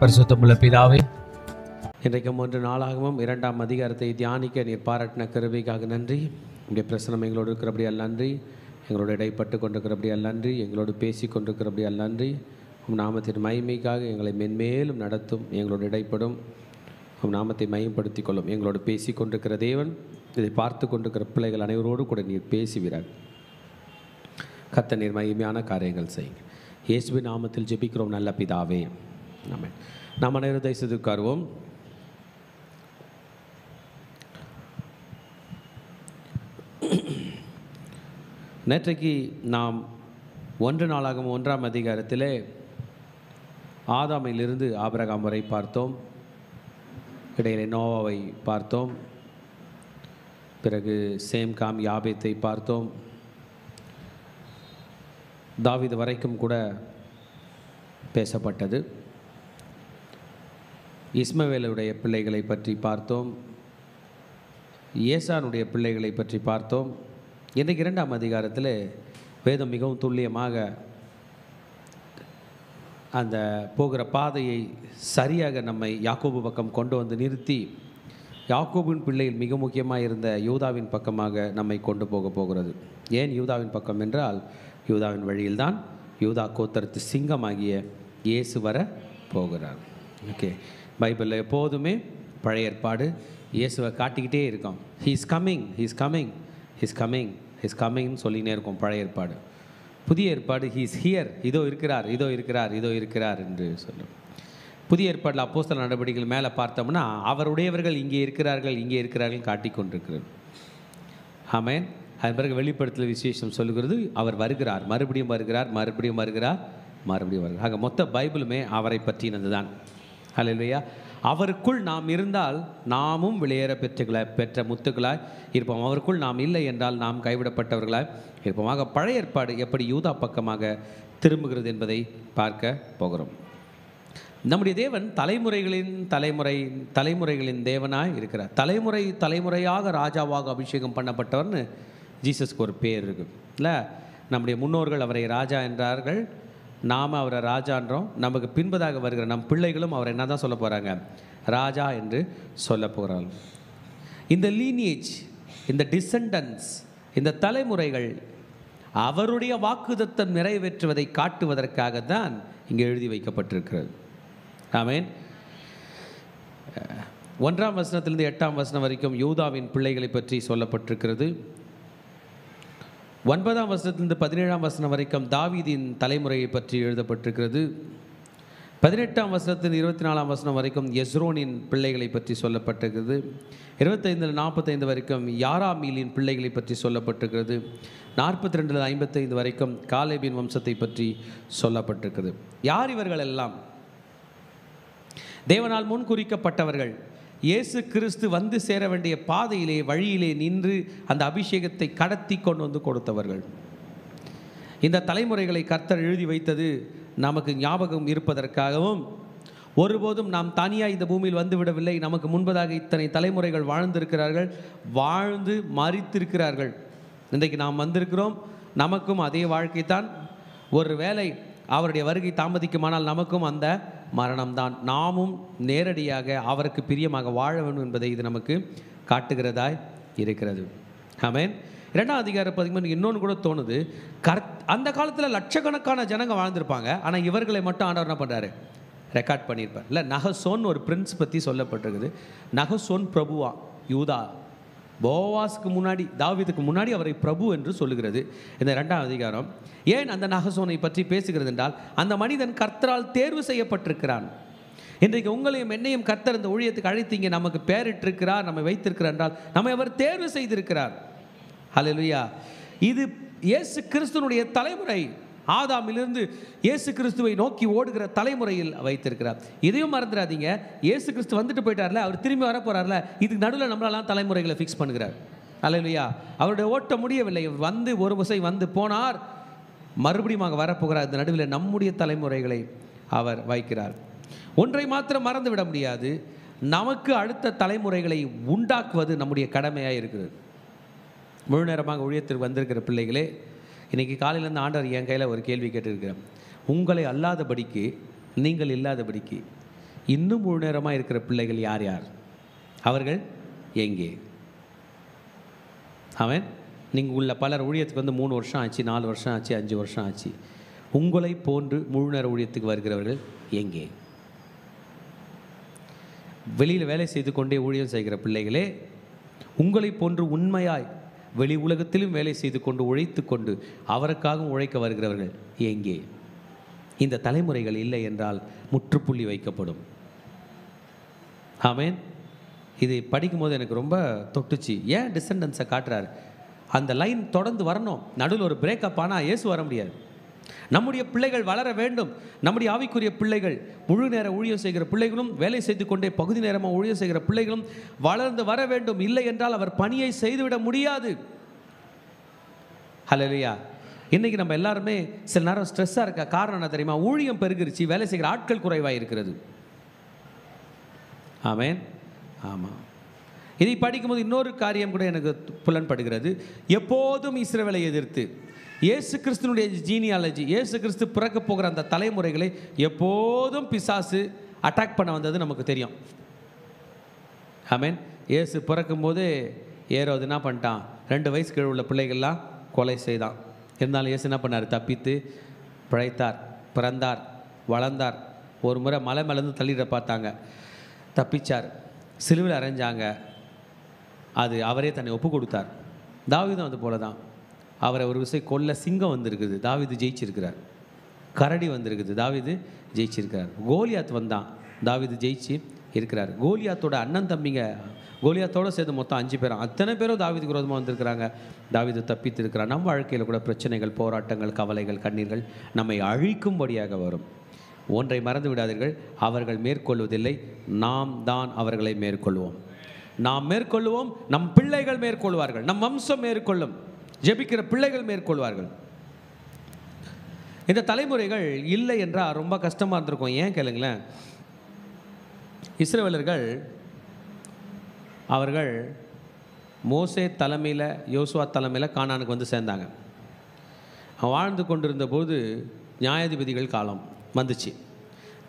பரிசுத்தமுள்ள பிதாவே, இன்றைக்கும் 1 நாளாகவும் 2ஆம் அதிகாரத்தை தியானிக்க நீர் பாராட்டின கிருபைக்காக நன்றி. உடைய பிரசனம் எங்களோடு இருக்கிறபடியால் நன்றி. எங்களோடு இடைப்பட்டு கொண்டிருக்கிறபடியால் நன்றி. எங்களோடு பேசி கொண்டிருக்கிறபடியால் நன்றி. உம் நாமத்தின் மகிமைக்காக எங்களை மென்மேலும் நடத்தும். எங்களோடு இடைப்படும். உம் நாமத்தை மையப்படுத்திக் கொள்ளும். எங்களோடு பேசி கொண்டிருக்கிற தேவன், இதை பார்த்து கொண்டிருக்கிற பிள்ளைகள் அனைவரோடு கூட நீர் பேசுவீராக. கர்த்தர் நீர் மகிமையான காரியங்கள் செய்யுங்க. இயேசுவின் நாமத்தில் ஜெபிக்கிறோம் நல்ல பிதாவே, ஆமென். நாம் அனைவரும் தயவுசெய்து உட்காருவோம். நேற்றைக்கு நாம் 1 நாளாகவும் 1ஆம் அதிகாரத்திலே ஆதாமிலிருந்து ஆபிரகாம் வரை பார்த்தோம். இடையிலே நோவாவை பார்த்தோம். பிறகு சேம் காம் யாபேத்தை பார்த்தோம். தாவீது வரைக்கும் கூட பேசப்பட்டது. இஸ்மவேலுடைய பிள்ளைகளை பற்றி பார்த்தோம். ஏசானுடைய பிள்ளைகளை பற்றி பார்த்தோம். இன்றைக்கு 2ஆம் அதிகாரத்தில் வேதம் மிகவும் துல்லியமாக அந்த போகிற பாதையை சரியாக நம்மை யாக்கோபு பக்கம் கொண்டு வந்து நிறுத்தி, யாக்கோபின் பிள்ளையில் மிக முக்கியமாக இருந்த யூதாவின் பக்கமாக நம்மை கொண்டு போகிறது. ஏன் யூதாவின் பக்கம் என்றால், யூதாவின் வழியில்தான் யூதா கோத்திரத்து சிங்கமாகிய இயேசு வர போகிறார். ஓகே, பைபிளில் எப்போதுமே பழைய ஏற்பாடு இயேசுவை காட்டிக்கிட்டே இருக்கோம். He's coming, he's coming, he's coming, he's கம்மிங்னு சொல்லினே இருக்கும் பழைய ஏற்பாடு. புதிய ஏற்பாடு ஹீஸ் ஹியர், இதோ இருக்கிறார், இதோ இருக்கிறார், இதோ இருக்கிறார் என்று சொல்லும். புதிய ஏற்பாட்டில் அப்போஸ்தலர் நடவடிக்கைகள் மேலே பார்த்தோம்னா, அவருடையவர்கள் இங்கே இருக்கிறார்கள், இங்கே இருக்கிறார்கள் காட்டி கொண்டிருக்கிறது. ஆமென். அதன் பிறகு வெளிப்படுத்தல் விசேஷம் சொல்லுகிறது, அவர் வருகிறார், மறுபடியும் வருகிறார், மறுபடியும் வருகிறார், மறுபடியும் வருகிறார். ஆக மொத்த பைபிளுமே அவரை பற்றினது தான். ஹல்லேலூயா. அவருக்குள் நாம் இருந்தால் நாமும் வெளியேற பெற்ற முத்துக்களாய் இருப்போம். அவருக்குள் நாம் இல்லை என்றால் நாம் கைவிடப்பட்டவர்களாய் இருப்போம். ஆக பழைய ஏற்பாடு எப்படி யூதா பக்கமாக திரும்புகிறது என்பதை பார்க்க போகிறோம். நம்முடைய தேவன் தலைமுறைகளின் தேவனாய் இருக்கிறார். தலைமுறையாக ராஜாவாக அபிஷேகம் பண்ணப்பட்டவர்னு ஜீசஸ்க்கு ஒரு பேர் இருக்கு இல்லை? நம்முடைய முன்னோர்கள் அவரை ராஜா என்றார்கள், நாம் அவரை ராஜான்றோம். நமக்கு பின்பதாக வருகிற நம் பிள்ளைகளும் அவரை என்ன தான் சொல்ல போகிறாங்க? ராஜா என்று சொல்ல போகிறாங்க. இந்த லீனியேஜ், இந்த டிசெண்டன்ஸ், இந்த தலைமுறைகள் அவருடைய வாக்குத்தத்தம் நிறைவேற்றுவதை காட்டுவதற்காக தான் இங்கே எழுதி வைக்கப்பட்டிருக்கிறது. ஆமென். 1ஆம் வசனத்திலிருந்து 8ஆம் வசனம் வரைக்கும் யூதாவின் பிள்ளைகளை பற்றி சொல்லப்பட்டிருக்கிறது. 9ஆம் வசனத்திலிருந்து 17ஆம் வசனம் வரைக்கும் தாவீதின் தலைமுறையை பற்றி எழுதப்பட்டிருக்கிறது. 18ஆம் வசனத்தில் 24ஆம் வசனம் வரைக்கும் எஸ்ரோனின் பிள்ளைகளை பற்றி சொல்லப்பட்டிருக்கிறது. 25-45 வரைக்கும் யாராமீலின் பிள்ளைகளை பற்றி சொல்லப்பட்டிருக்கிறது. 42-55 வரைக்கும் காலேபின் வம்சத்தை பற்றி சொல்லப்பட்டிருக்கிறது. யார் இவர்கள் எல்லாம்? தேவனால் முன் குறிக்கப்பட்டவர்கள். இயேசு கிறிஸ்து வந்து சேர வேண்டிய பாதையிலே, வழியிலே நின்று அந்த அபிஷேகத்தை கடத்தி கொண்டு வந்து கொடுத்தவர்கள். இந்த தலைமுறைகளை கர்த்தர் எழுதி வைத்தது நமக்கு ஞாபகம் இருப்பதற்காகவும், ஒருபோதும் நாம் தனியாக இந்த பூமியில் வந்து விடவில்லை. நமக்கு முன்பதாக இத்தனை தலைமுறைகள் வாழ்ந்திருக்கிறார்கள், வாழ்ந்து மரித்திருக்கிறார்கள். இன்றைக்கு நாம் வந்திருக்கிறோம், நமக்கும் அதே வாழ்க்கை தான். ஒரு வேளை அவருடைய வருகை தாமதிக்குமானால் நமக்கும் அந்த மரணம்தான். நாமும் நேரடியாக அவருக்கு பிரியமாக வாழ வேண்டும் என்பதை இது நமக்கு காட்டுகிறதாய் இருக்கிறது. ஆமென். 2ஆம் அதிகாரம் 13 இன்னொன்று கூட தோணுது. அந்த காலத்தில் லட்சக்கணக்கான ஜனங்க வாழ்ந்திருப்பாங்க, ஆனால் இவர்களை மட்டும் ஆண்டவர் என்ன பண்ணுறாரு? ரெக்கார்ட் பண்ணியிருப்பார். இல்லை, நகசோன் ஒரு பிரின்ஸ் பற்றி சொல்லப்பட்டிருக்குது. நகசோன் பிரபுவா யூதா. போவாஸ்க்கு முன்னாடி, தாவீதுக்கு முன்னாடி அவரை பிரபு என்று சொல்லுகிறது இந்த 2ஆம் அதிகாரம். ஏன் அந்த நகசோனை பற்றி பேசுகிறது என்றால், அந்த மனிதன் கர்த்தரால் தேர்வு செய்யப்பட்டிருக்கிறான். இன்றைக்கு உங்களையும் என்னையும் கர்த்தர் இந்த ஊழியத்துக்கு அழைத்தீங்க, நமக்கு பெயரிட்டிருக்கிறார், நம்மை வைத்திருக்கிறார் என்றால் நம்மை அவர் தேர்வு செய்திருக்கிறார். ஹல்லேலூயா. இது இயேசு கிறிஸ்துனுடைய தலைமுறை. ஆதாமிலிருந்து இயேசு கிறிஸ்துவை நோக்கி ஓடுகிற தலைமுறையில் வைத்திருக்கிறார். இதையும் மறந்துடாதீங்க. இயேசு கிறிஸ்து வந்துட்டு போயிட்டார்ல, அவர் திரும்பி வர போறார்ல, இதுக்கு நடுவில் நம்மளெல்லாம் தலைமுறைகளை ஃபிக்ஸ் பண்ணுகிறார். ஹல்லேலூயா. அவருடைய ஓட்ட முடியவில்லை. வந்து ஒரு முறை வந்து போனார், மறுபடியும் வரப்போகிறார். இந்த நடுவில் நம்முடைய தலைமுறைகளை அவர் வைக்கிறார். ஒன்றை மாத்திரம் மறந்து விட முடியாது, நமக்கு அடுத்த தலைமுறைகளை உண்டாக்குவது நம்முடைய கடமையாக இருக்கிறது. முழு நேரமாக ஊழியத்திற்கு வந்திருக்கிற பிள்ளைகளே, இன்றைக்கி காலையிலேருந்து ஆண்டவர் என் கையில் ஒரு கேள்வி கேட்டிருக்கிறேன். உங்களை அல்லாதபடிக்கு, நீங்கள் இல்லாதபடிக்கு இன்னும் முழு நேரமாக இருக்கிற பிள்ளைகள் யார் யார்? அவர்கள் எங்கே? அவன் நீங்கள் உள்ள பலர் ஊழியத்துக்கு வந்து 3 வருஷம் ஆச்சு, 4 வருஷம் ஆச்சு, 5 வருஷம் ஆச்சு. உங்களை போன்று முழு நேர ஊழியத்துக்கு வருகிறவர்கள் எங்கே? வெளியில் வேலை செய்து கொண்டே ஊழியம் செய்கிற பிள்ளைகளே, உங்களை போன்று உண்மையாய் வெளி உலகத்திலும் வேலை செய்து கொண்டு உழைத்து கொண்டு அவருக்காகவும் உழைக்க வருகிறவர்கள் எங்கே? இந்த தலைமுறைகள் இல்லை என்றால் முற்றுப்புள்ளி வைக்கப்படும். ஆமேன். இது படிக்கும்போது எனக்கு ரொம்ப தொட்டுச்சு. ஏன் டிசெண்டன்ஸை காட்டுறாரு? அந்த லைன் தொடர்ந்து வரணும். நடுவில் ஒரு பிரேக்கப் ஆனால் இயேசு வர முடியாது. நம்முடைய பிள்ளைகள் வளர வேண்டும். நம்முடைய ஆவிக்குரிய பிள்ளைகள், முழு நேர ஊழியம் செய்கிற பிள்ளைகளும், வேலை செய்து கொண்டே பகுதி நேரமாக ஊழியம் செய்கிற பிள்ளைகளும் வளர்ந்து வர வேண்டும். இல்லை என்றால் அவர் பணியை செய்துவிட முடியாது. ஹல்லேலூயா. இன்றைக்கி நம்ம எல்லாருமே சில நேரம் ஸ்ட்ரெஸ்ஸாக இருக்க காரணம் என்ன தெரியுமா? ஊழியம் பெருகிருச்சு, வேலை செய்கிற ஆட்கள் குறைவாக இருக்கிறது. ஆமேன். ஆமாம். இதை படிக்கும்போது இன்னொரு காரியம் கூட எனக்கு புலன்படுகிறது. எப்போதும் இஸ்ரவேலை எதிர்த்து இயேசு கிறிஸ்துனுடைய ஜீனியாலஜி, இயேசு கிறிஸ்து பிறக்க போகிற அந்த தலைமுறைகளை எப்போதும் பிசாசு அட்டாக் பண்ண வந்தது நமக்கு தெரியும். ஆமேன். இயேசு பிறக்கும்போது ஏரோது என்ன பண்ணிட்டான்? 2 வயசு கீழே உள்ள பிள்ளைகள்லாம் கொலை செய்தான். இருந்தாலும் இயேசு என்ன பண்ணார்? தப்பித்து பிழைத்தார், பிறந்தார், வளர்ந்தார். ஒரு முறை மலை மேலேருந்து தள்ளிட பார்த்தாங்க, தப்பிச்சார். சிலுவையில் அரைஞ்சாங்க, அது அவரே தன்னை ஒப்பு கொடுத்தார். தாவீதும் அது போல தான். அவரை ஒரு விஷயம் கொல்ல சிங்கம் வந்திருக்குது, தாவீது ஜெயிச்சிருக்கிறார். கரடி வந்திருக்குது, தாவீது ஜெயிச்சிருக்கிறார். கோலியாத் வந்தான், தாவீது ஜெயிச்சு இருக்கிறார். கோலியாத்தோட அண்ணன் தம்பிங்க, கோலியாத்தோடு சேர்ந்து மொத்தம் 5 பேரும், அத்தனை பேரும் தாவீதுக்கு விரோதமாக வந்திருக்கிறாங்க. தாவீது தப்பித்து இருக்கிறார். நம்ம வாழ்க்கையில் கூட பிரச்சனைகள், போராட்டங்கள், கவலைகள், கண்ணீர்கள் நம்மை அழிக்கும்படியாக வரும். ஒன்றை மறந்து விடாதீர்கள், அவர்கள் மேற்கொள்வதில்லை, நாம் தான் அவர்களை மேற்கொள்வோம். நாம் மேற்கொள்வோம், நம் பிள்ளைகள் மேற்கொள்வார்கள், நம் வம்சம் மேற்கொள்ளும், ஜெபிக்கிற பிள்ளைகள் மேற்கொள்வார்கள். இந்த தலைமுறைகள் இல்லை என்றால் ரொம்ப கஷ்டமாக இருந்திருக்கும். ஏன் கேளுங்களேன். இஸ்ரவேலர்கள் அவர்கள் மோசே தலைமையில், யோசுவா தலைமையில் கானானுக்கு வந்து சேர்ந்தாங்க. வாழ்ந்து கொண்டிருந்த போது நியாயாதிபதிகள் காலம் வந்துச்சு.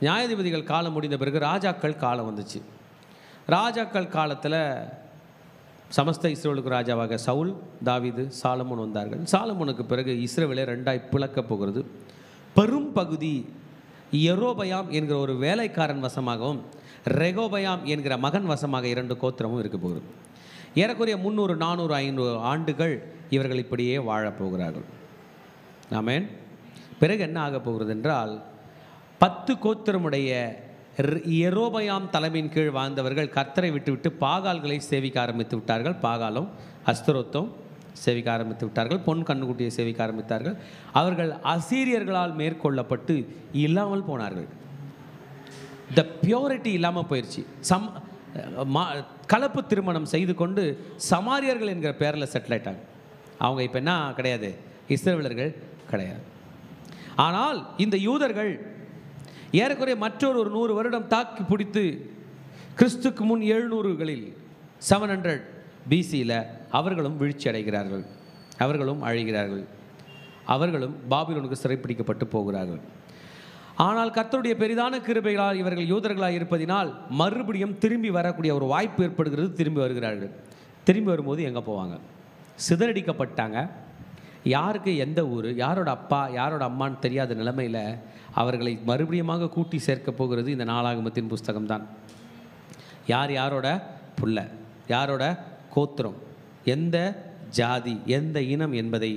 நியாயாதிபதிகள் காலம் முடிந்த பிறகு ராஜாக்கள் காலம் வந்துச்சு. ராஜாக்கள் காலத்தில் சமஸ்த இஸ்ரவேலுக்கு ராஜாவாக சவுல், தாவீது, சாலமோன் வந்தார்கள். சாலமோனுக்கு பிறகு இஸ்ரவேலை 2ஆய் பிளக்கப் போகிறது. பெரும் பகுதி யெரோபயாம் என்கிற ஒரு வேலைக்காரன் வசமாகவும், ரெகோபயாம் என்கிற மகன் வசமாக 2 கோத்திரமும் இருக்க போகிறது. ஏறக்குறைய 300, 400, 500 ஆண்டுகள் இவர்கள் இப்படியே வாழப்போகிறார்கள். ஆமென். பிறகு என்ன ஆக போகிறது என்றால், 10 கோத்திரமுடைய யெரோபயாம் தலைமையின் கீழ் வாழ்ந்தவர்கள் கர்த்தரை விட்டுவிட்டு பாகால்களை சேவிக்க ஆரம்பித்து விட்டார்கள். பாகாலும் அஸ்தரோத்தும் சேவிக்க ஆரம்பித்து விட்டார்கள். பொன் கண்ணுக்குட்டியை சேவிக்க ஆரம்பித்தார்கள். அவர்கள் அசீரியர்களால் மேற்கொள்ளப்பட்டு இல்லாமல் போனார்கள். த பியூரிட்டி இல்லாமல் போயிடுச்சு. கலப்பு திருமணம் செய்து கொண்டு சமாரியர்கள் என்கிற பேரில் செட்டில் ஆயிட்டாங்க. அவங்க இப்போ என்ன கிடையாது? இஸ்ரவேலர்கள் கிடையாது. ஆனால் இந்த யூதர்கள் ஏறக்குறைய மற்றொரு 100 வருடம் தாக்கி பிடித்து கிறிஸ்துக்கு முன் 700களில் 700 BCயில் அவர்களும் வீழ்ச்சி அடைகிறார்கள், அவர்களும் அழிகிறார்கள், அவர்களும் பாபிலோனுக்கு சிறைப்பிடிக்கப்பட்டு போகிறார்கள். ஆனால் கர்த்தருடைய பெரிதான கிருபைகளால் இவர்கள் யூதர்களாக இருப்பதினால் மறுபடியும் திரும்பி வரக்கூடிய ஒரு வாய்ப்பு ஏற்படுகிறது. திரும்பி வருகிறார்கள். திரும்பி வரும்போது எங்கே போவாங்க? சிதறடிக்கப்பட்டாங்க. யாருக்கு எந்த ஊர், யாரோட அப்பா யாரோட அம்மான்னு தெரியாத நிலைமையில் அவர்களை மறுபடியுமாக கூட்டி சேர்க்க போகிறது இந்த நாளாகமத்தின் புஸ்தகம்தான். யார் யாரோட புள்ள, யாரோட கோத்திரம், எந்த ஜாதி, எந்த இனம் என்பதை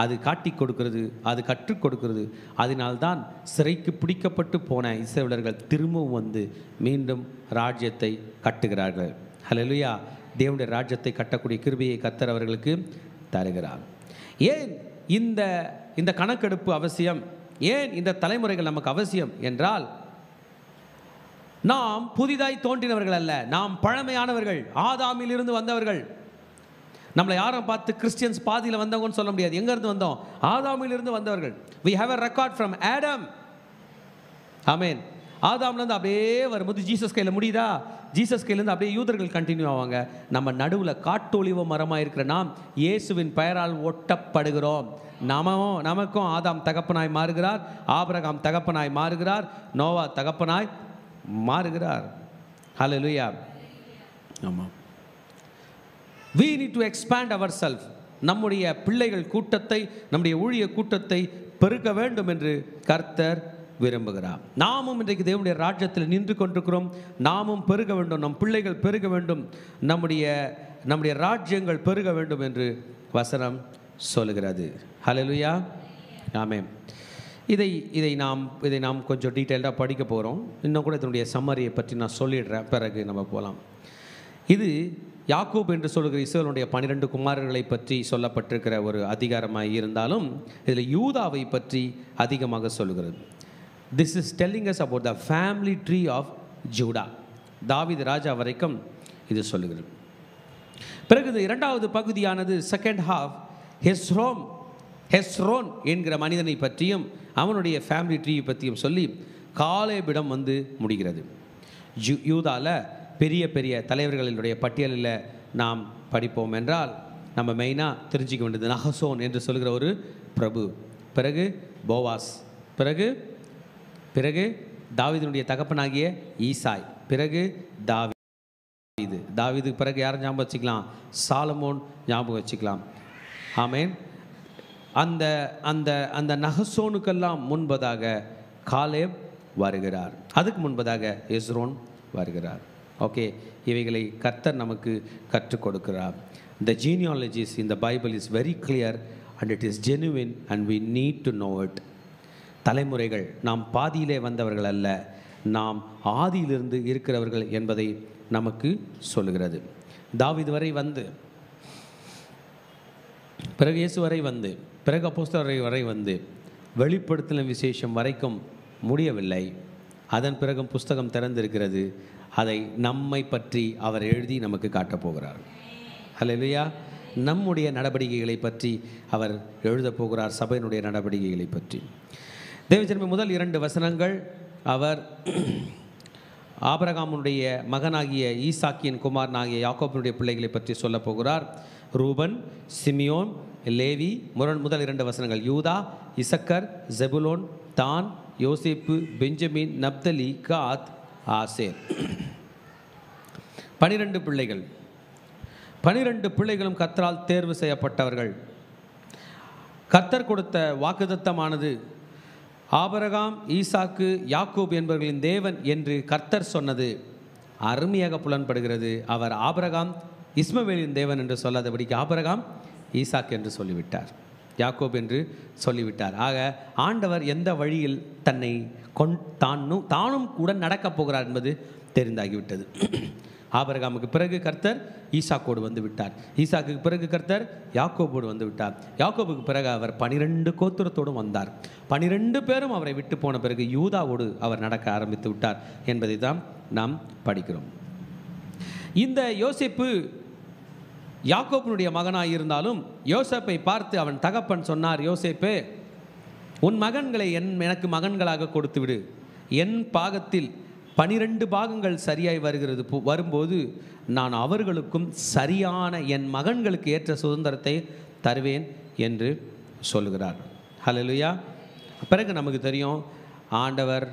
அது காட்டி கொடுக்கிறது, அது கற்றுக் கொடுக்கிறது. அதனால்தான் சிறைக்கு பிடிக்கப்பட்டு போன இஸ்ரவேலர்கள் திரும்பவும் வந்து மீண்டும் ராஜ்யத்தை கட்டுகிறார்கள். ஹல்லேலூயா. தேவனுடைய ராஜ்யத்தை கட்டக்கூடிய கிருபையை கர்த்தர் அவர்களுக்கு தருகிறார். ஏன் இந்த கணக்கெடுப்பு அவசியம்? ஏன் இந்த தலைமுறைகள் நமக்கு அவசியம் என்றால், நாம் புதிதாய் தோன்றினவர்கள் அல்ல, நாம் பழமையானவர்கள், ஆதாமில் இருந்து வந்தவர்கள். நம்மளை யாரும் பார்த்து கிறிஸ்டியன்ஸ் பாதியில் வந்தவங்கன்னு சொல்ல முடியாது. எங்கேருந்து வந்தோம்? ஆதாமில் இருந்து வந்தவர்கள். we have a record from Adam. ஆமென். ஆதாம்லேருந்து அப்படியே வரும்போது ஜீசஸ் கையில் முடியுதா? ஜீசஸ் கையிலேருந்து அப்படியே யூதர்கள் கண்டினியூ ஆவாங்க. நம்ம நடுவில் காட்டொலிவ மரமாக இருக்கிற நாம் இயேசுவின் பெயரால் ஒட்டப்படுகிறோம். நமக்கும் ஆதாம் தகப்பனாய் மாறுகிறார், ஆபிரகாம் தகப்பனாய் மாறுகிறார், நோவா தகப்பனாய் மாறுகிறார். ஹல்லேலூயா. ஆமாம். we need to expand ourselves. நம்முடைய பிள்ளைகள் கூட்டத்தை, நம்முடைய ஊழிய கூட்டத்தை பெருக்க வேண்டும் என்று கர்த்தர் விரும்புகிறார். நாமும் இன்றைக்கு தேவனுடைய ராஜ்யத்தில் நின்று கொண்டிருக்கிறோம். நாமும் பெருக வேண்டும், நம் பிள்ளைகள் பெருக வேண்டும், நம்முடைய ராஜ்யங்கள் பெருக வேண்டும் என்று வசனம் சொல்லுகிறது. ஹல்லேலூயா. ஆமென். இதை நாம் கொஞ்சம் டீட்டெயில்டாக படிக்க போகிறோம். இன்னும் கூட இதனுடைய சம்மரியை பற்றி நான் சொல்லிடுறேன், பிறகு நம்ம போகலாம். இது யாக்கோப் என்று சொல்லுகிற இஸ்ரவேலுடைய 12 குமாரர்களை பற்றி சொல்லப்பட்டிருக்கிற ஒரு அதிகாரமாக இருந்தாலும் இதில் யூதாவை பற்றி அதிகமாக சொல்லுகிறது. This is telling us about the family tree of Judah. தாவீது ராஜா வரைக்கும் இது சொல்லுகிறது. பிறகு இது இரண்டாவது பகுதியானது செகண்ட் ஹாஃப் ஹெஸ்ரோன் என்கிற மனிதனை பற்றியும் அவனுடைய ஃபேமிலி ட்ரீயை பற்றியும் சொல்லி காலேபிடம் வந்து முடிகிறது. யூதாவில் பெரிய பெரிய தலைவர்களுடைய பட்டியலில் நாம் படிப்போம் என்றால் நம்ம மெயினாக தெரிஞ்சிக்க வேண்டியது நகசோன் என்று சொல்கிற ஒரு பிரபு, பிறகு போவாஸ், பிறகு தாவீதினுடைய தகப்பனாகிய ஈசாய், பிறகு தாவீது பிறகு யாரும் ஞாபகம் வச்சுக்கலாம்? சாலமோன் ஞாபகம் வச்சுக்கலாம். ஆமேன். அந்த அந்த அந்த நகசோனுக்கெல்லாம் முன்பதாக காலேப் வருகிறார், அதுக்கு முன்பதாக எஸ்ரோன் வருகிறார். ஓகே, இவைகளை கர்த்தர் நமக்கு கற்றுக் கொடுக்கிறார். The genealogies in the Bible is very clear and it is genuine and we need to know it. தலைமுறைகள் நாம் பாதியிலே வந்தவர்கள் அல்ல, நாம் ஆதியிலிருந்து இருக்கிறவர்கள் என்பதை நமக்கு சொல்லுகிறது. தாவீது வரை வந்து, பிறகு இயேசு வரை வந்து, பிறகு அப்போஸ்தலர் வரை வந்து, வெளிப்படுத்தின விசேஷம் வரைக்கும் முடியவில்லை. அதன் பிறகும் புஸ்தகம் திறந்திருக்கிறது. அதை நம்மை பற்றி அவர் எழுதி நமக்கு காட்டப் போகிறார். ஹல்லேலூயா. நம்முடைய நடவடிக்கைகளை பற்றி அவர் எழுதப் போகிறார், சபையினுடைய நடவடிக்கைகளை பற்றி. தேவஜனமே, முதல் 2 வசனங்கள் அவர் ஆபிரகாமுடைய மகனாகிய ஈசாக்கியின் குமாரனாகிய யாக்கோபினுடைய பிள்ளைகளை பற்றி சொல்ல போகிறார். ரூபன், சிமியோன், லேவி. முதல் 2 வசனங்கள் யூதா, இசக்கர், ஜெபுலோன், தான், யோசேப்பு, பெஞ்சமின், நப்தலி, காத், ஆசேர். 12 பிள்ளைகள். 12 பிள்ளைகளும் கர்த்தரால் தேர்வு செய்யப்பட்டவர்கள். கர்த்தர் கொடுத்த வாக்குத்தத்தமானது ஆபிரகாம், ஈசாக்கு, யாக்கோப் என்பவர்களின் தேவன் என்று கர்த்தர் சொன்னது அருமையாக புலன்படுகிறது. அவர் ஆபிரகாம் இஸ்மவேலின் தேவன் என்று சொல்லாதபடிக்கு ஆபிரகாம் ஈசாக்கு என்று சொல்லிவிட்டார், யாக்கோப் என்று சொல்லிவிட்டார். ஆக ஆண்டவர் எந்த வழியில் தன்னை தானும் கூட நடக்கப் போகிறார் என்பது தெரிந்தாகிவிட்டது. ஆபிரகாமுக்கு பிறகு கர்த்தர் ஈசாக்கோடு வந்து விட்டார், ஈசாக்குக்கு பிறகு கர்த்தர் யாக்கோபோடு வந்து விட்டார், யாக்கோபுக்கு பிறகு அவர் 12 கோத்திரத்தோடும் வந்தார். 12 பேரும் அவரை விட்டு போன பிறகு யூதாவோடு அவர் நடக்க ஆரம்பித்து விட்டார் என்பதை தான் நாம் படிக்கிறோம். இந்த யோசேப்பு யாக்கோபினுடைய மகனாக இருந்தாலும் யோசேப்பை பார்த்து அவன் தகப்பன் சொன்னார், யோசேப்பே, உன் மகன்களை எனக்கு மகன்களாக கொடுத்து விடு. என் பாகத்தில் 12 பாகங்கள் சரியாய் வரும்போது நான் அவர்களுக்கும் சரியான என் மகன்களுக்கு ஏற்ற சுதந்திரத்தை தருவேன் என்று சொல்லுகிறார். ஹல்லேலூயா. பிறகு நமக்கு தெரியும், ஆண்டவர்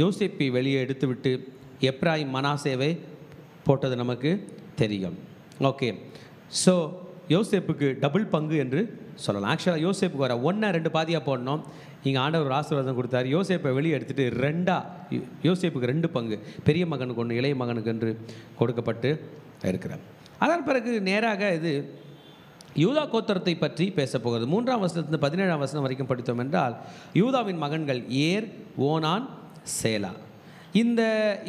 யோசேப்பை வெளியே எடுத்துவிட்டு எப்ராயிம், மனாசேவை போட்டது நமக்கு தெரியும். ஓகே, ஸோ யோசேப்புக்கு டபுள் பங்கு என்று சொல்லலாம். ஆக்சுவலாக யோசேப்புக்கு வர 1-2 பாதியாக போடணும். இங்கே ஆண்டவர் ஒரு ஆசீர்வாதம் கொடுத்தார். யோசேப்பை வெளியே எடுத்துகிட்டு 2 யோசேப்புக்கு 2 பங்கு, பெரிய மகனுக்கு 1, இளைய மகனுக்கு என்று கொடுக்கப்பட்டு இருக்கிறார். அதன் பிறகு நேராக இது யூதா கோத்திரத்தை பற்றி பேசப்போகிறது. 3ஆம் வசனத்திலிருந்து 17ஆம் வசனம் வரைக்கும் படித்தோம் என்றால், யூதாவின் மகன்கள் ஏர், ஓனான், சேலா.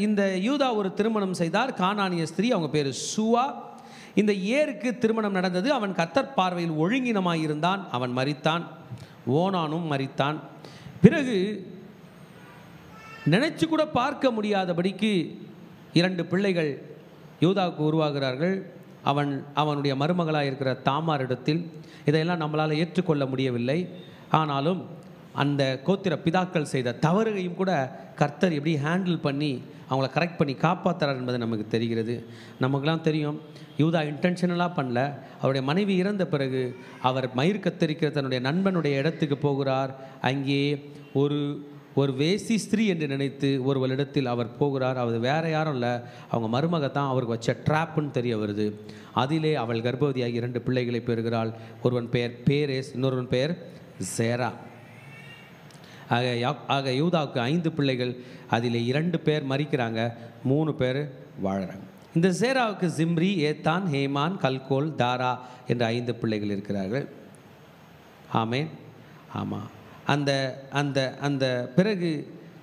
இந்த யூதா ஒரு திருமணம் செய்தார், கானானிய ஸ்திரீ, அவங்க பேர் சுவா. இந்த ஏருக்கு திருமணம் நடந்தது. அவன் கர்த்தர் பார்வையில் ஒழுங்கினமாயிருந்தான், அவன் மரித்தான். ஓனானும் மரித்தான். பிறகு நினைச்சு கூட பார்க்க முடியாதபடிக்கு 2 பிள்ளைகள் யூதாவுக்கு உருவாகிறார்கள். அவனுடைய மருமகளாக இருக்கிற தாமாரிடத்தில். இதையெல்லாம் நம்மளால் ஏற்றுக்கொள்ள முடியவில்லை. ஆனாலும் அந்த கோத்திர பிதாக்கள் செய்த தவறுகையும் கூட கர்த்தர் எப்படி ஹேண்டில் பண்ணி அவங்கள கரெக்ட் பண்ணி காப்பாற்றுறார் என்பது நமக்கு தெரிகிறது. நமக்கெல்லாம் தெரியும், யூதா இன்டென்ஷனலாக பண்ணல. அவருடைய மனைவி இறந்த பிறகு அவர் மயிர் கத்தரிக்கிற தன்னுடைய நண்பனுடைய இடத்துக்கு போகிறார். அங்கே ஒரு வேசி ஸ்திரீ என்று நினைத்து ஒருவரிடத்தில் அவர் போகிறார். அவர் வேற யாரும் இல்லை, அவங்க மருமகத்தான் அவருக்கு வச்ச ட்ராப்புன்னு தெரிய வருது. அதிலே அவள் கர்ப்பவதியாகி 2 பிள்ளைகளை பெறுகிறாள். ஒருவன் பெயர் பேரேஸ், இன்னொருவன் பெயர் சேரா. ஆக யூதாவுக்கு 5 பிள்ளைகள், அதில் 2 பேர் மரிக்கிறாங்க, 3 பேர் வாழறாங்க. இந்த சேராவுக்கு ஜிம்ரி, ஏத்தான், ஹேமான், கல்கோல், தாரா என்ற 5 பிள்ளைகள் இருக்கிறார்கள். ஆமேன். ஆமாம். அந்த அந்த அந்த பிறகு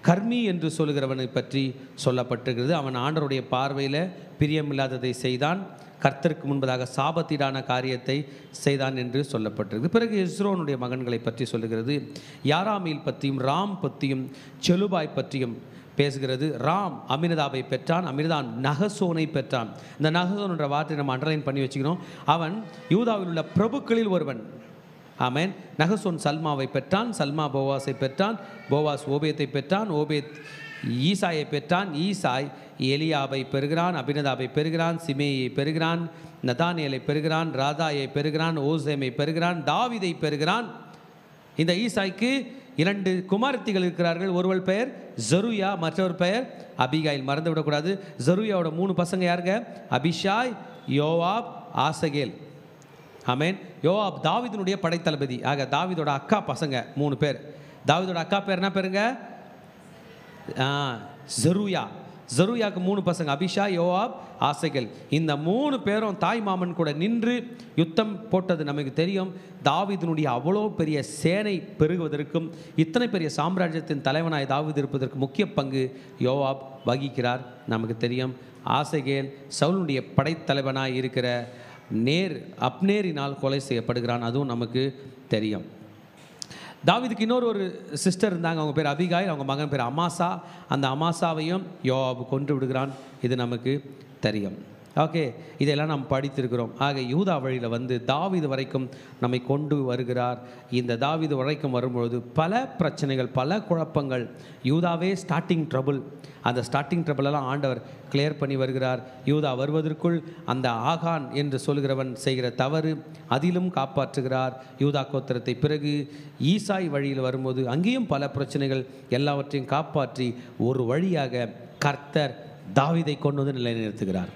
கர்மி என்று சொல்லுகிறவனை பற்றி சொல்லப்பட்டிருக்கிறது. அவன் ஆண்டவருடைய பார்வையில் பிரியமில்லாததை செய்தான், கர்த்தருக்கு முன்பதாக சாபத்தீடான காரியத்தை செய்தான் என்று சொல்லப்பட்டிருக்கு. பிறகு எஸ்ரோனுடைய மகன்களை பற்றி சொல்லுகிறது. யாராமீல் பற்றியும் ராம் பற்றியும் செலுபாய் பற்றியும் பேசுகிறது. ராம் அமினதாபை பெற்றான், அமினதான் நகசோனை பெற்றான். இந்த நகசோன் என்ற வார்த்தை நம்ம அண்டர்லைன் பண்ணி வச்சுக்கணும். அவன் யூதாவில் உள்ள பிரபுக்களில் ஒருவன். ஆமேன். நகசோன் சல்மாவை பெற்றான், சல்மா போவாஸை பெற்றான், போவாஸ் ஓபேத்தை பெற்றான், ஓபேத் ஈசாயை பெற்றான், ஈசாய் எலியாபை பெறுகிறான், அபினதாபை பெறுகிறான், சிமேயை பெறுகிறான், நதானியலை பெறுகிறான், ராதாயை பெறுகிறான், ஓசேமை பெறுகிறான், தாவிதை பெறுகிறான். இந்த ஈசாய்க்கு 2 குமாரத்திகள் இருக்கிறார்கள். ஒருவள் பெயர் ஜருயா, மற்றவர் பெயர் அபிகாயில். மறந்து விடக்கூடாது. ஜருயாவோட 3 பசங்க யாருங்க? அபிஷாய், யோவாப், ஆசகேல். ஆமேன். யோவாப் தாவீதுனுடைய படைத்தளபதி. ஆக தாவீதோட அக்கா பசங்க 3 பேர். தாவீதோட அக்கா பேர் என்ன பேருங்க? ஜருயா. ஜருயாவுக்கு 3 பசங்க, அபிஷா, யோவாப், ஆசகேல். இந்த 3 பேரும் தாய் மாமன் கூட நின்று யுத்தம் போட்டது நமக்கு தெரியும். தாவீதினுடைய அவ்வளோ பெரிய சேனை பெருகுவதற்கும் இத்தனை பெரிய சாம்ராஜ்யத்தின் தலைவனாய் தாவீது இருப்பதற்கு முக்கிய பங்கு யோவாப் வகிக்கிறார், நமக்கு தெரியும். ஆசகேல் சவுலுடைய படைத்தலைவனாய் இருக்கிற அப்னேரினால் கொலை செய்யப்படுகிறான், அதுவும் நமக்கு தெரியும். தாவீதுக்கு இன்னொரு சிஸ்டர் இருந்தாங்க, அவங்க பேர் அபிகாயில், அவங்க மகன் பேர் அமாசா. அந்த அமாசாவையும் யோவாப் கொன்று விடுகிறான், இது நமக்கு தெரியும். ஓகே, இதெல்லாம் நாம் படித்திருக்கிறோம். ஆக யூதா வழியில் வந்து தாவீது வரைக்கும் நம்மை கொண்டு வருகிறார். இந்த தாவீது வரைக்கும் வரும்பொழுது பல பிரச்சனைகள், பல குழப்பங்கள். யூதாவே ஸ்டார்டிங் ட்ரபுள். அந்த ஸ்டார்டிங் ட்ரபுளெல்லாம் ஆண்டவர் கிளியர் பண்ணி வருகிறார். யூதா வருவதற்குள் அந்த ஆகான் என்று சொல்கிறவன் செய்கிற தவறு, அதிலும் காப்பாற்றுகிறார் யூதா கோத்திரத்தை. பிறகு ஈசாய் வழியில் வரும்போது அங்கேயும் பல பிரச்சனைகள், எல்லாவற்றையும் காப்பாற்றி ஒரு வழியாக கர்த்தர் தாவீதை கொண்டு வந்து நிலைநிறுத்துகிறார்.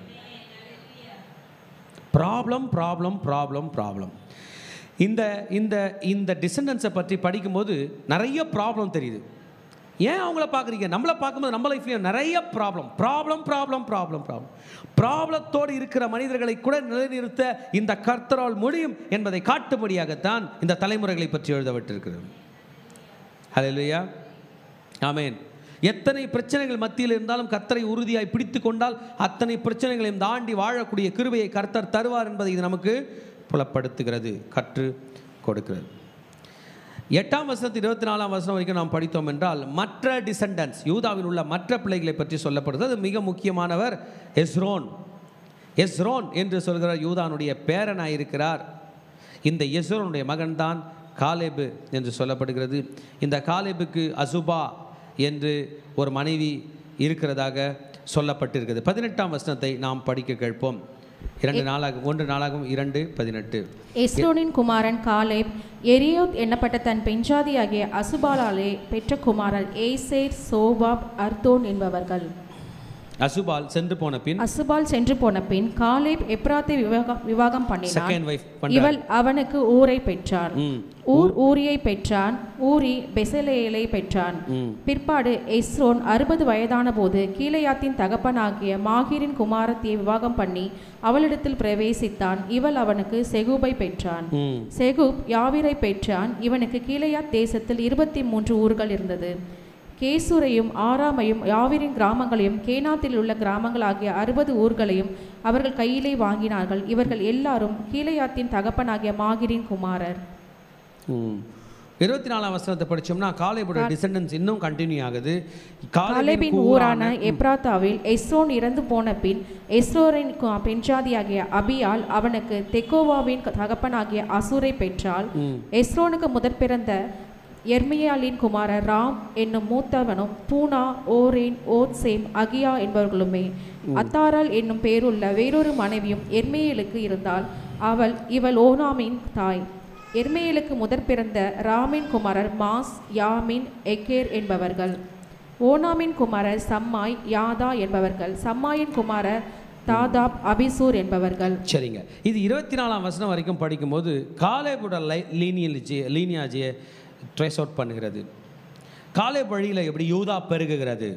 Problem problem problem problem. இந்த இந்த இந்த டிசெண்டன்ஸை பற்றி படிக்கும்போது நிறைய ப்ராப்ளம் தெரியுது. ஏன் அவங்கள பார்க்குறீங்க? நம்மளை பார்க்கும்போது நம்ம லைஃப்லேயும் நிறைய problem problem problem problem problem ப்ராப்ளத்தோடு இருக்கிற மனிதர்களை கூட நிலைநிறுத்த இந்த கர்த்தரால் முடியும் என்பதை காட்டும்படியாகத்தான் இந்த தலைமுறைகளை பற்றி எழுதப்பட்டிருக்கிறது. ஹல்லேலூயா, ஆமென். எத்தனை பிரச்சனைகள் மத்தியில் இருந்தாலும் கர்த்தரை உறுதியாய் பிடித்து கொண்டால் அத்தனை பிரச்சனைகளையும் தாண்டி வாழக்கூடிய கிருபையை கர்த்தர் தருவார் என்பதை இது நமக்கு புலப்படுத்துகிறது, கற்று கொடுக்கிறது. 8ஆம் வசனத்து 24ஆம் வசனம் வரைக்கும் நாம் படித்தோம் என்றால் மற்ற டிசெண்டன்ஸ், யூதாவில் உள்ள மற்ற பிள்ளைகளை பற்றி சொல்லப்படுது. அது மிக முக்கியமானவர் எஸ்ரோன். எஸ்ரோன் என்று சொல்கிற யூதானுடைய பேரனாயிருக்கிறார். இந்த எஸ்ரோனுடைய மகன்தான் காலேபு என்று சொல்லப்படுகிறது. இந்த காலேபுக்கு அசுபா என்று ஒரு மனைவி இருக்கிறதாக சொல்லப்பட்டிருக்கிறது. 18ஆம் வசனத்தை நாம் படிக்க கேட்போம். 1 நாளாகும் 2:18. எஸ்ரோனின் குமாரன் காலேப் எரியோத் என்னப்பட்ட தன் பெண்ஜாதியாகிய அசுபாலாலே பெற்ற குமாரன் ஏசேர், சோபாப், அர்தோன் என்பவர்கள். அசுபால் சென்று போன பின் காலேப் எப்ராத்தை விவாகம் பண்ணினான். இவள் அவனுக்கு ஊரை பெற்றான். ஊரியை பெற்றான். ஊரி பெசலேலை பெற்றான். பிற்பாடு எஸ்ரோன் 60 வயதான போது கீலேயாத்தின் தகப்பனாகிய மாகீரின் குமாரத்தியை விவாகம் பண்ணி அவளிடத்தில் பிரவேசித்தான். இவள் அவனுக்கு செகூபை பெற்றான். செகூப் யாவீரை பெற்றான். இவனுக்கு கீலேயாத் தேசத்தில் 23 ஊர்கள் இருந்தது. கேசூரையும் ஆராமையும் யாவீரின் கிராமங்களையும் கேனாத்தில் உள்ள கிராமங்களாகிய 60 ஊர்களையும் அவர்கள் கையிலே வாங்கினார்கள். இவர்கள் எல்லாரும் கீலேயாத்தின் தகப்பனாகிய மாகீரின் குமாரர். 24ஆம் வசனத்தை படிச்சோம்னா காலேபுடைய டிசெண்டன்ஸ் இன்னும் கண்டினியூ ஆகுது. காலேபின் ஊரான எப்ராத்தாவில் எஸ்ரோன் இறந்து போன பின் எஸ்ரோரின் பெண்ஜாதியாகிய அபியால் அவனுக்கு தெக்கோவாவின் தகப்பனாகிய அசூரை பெற்றாள். எஸ்ரோனுக்கு முதற் பிறந்த எர்மியாலின் குமாரர் ராம் என்னும் மூத்தவனும் பூனா, ஓரேன், ஓத்சேம், அகியா என்பவர்களுமே. அத்தாரால் என்னும் பேருள்ள வேறொரு மனைவியும் எர்மியேலுக்கு இருந்தால் இவள் ஓனாமின் தாய். எர்மேலுக்கு முதற் பிறந்த ராமின் குமாரர் மாஸ், யாமின், எக்கேர் என்பவர்கள். ஓனாமின் குமாரர் சம்மாய், யாதா என்பவர்கள். சம்மாயின் குமாரர் தாதாப், அபிசூர் என்பவர்கள். சரிங்க, இது 24ஆம் வசனம் வரைக்கும் படிக்கும்போது காலேபோட லீனியாஜியை ட்ரேஸ் அவுட் பண்ணுகிறது. காலேப் வழியில் எப்படி யூதா பெருகுகிறது.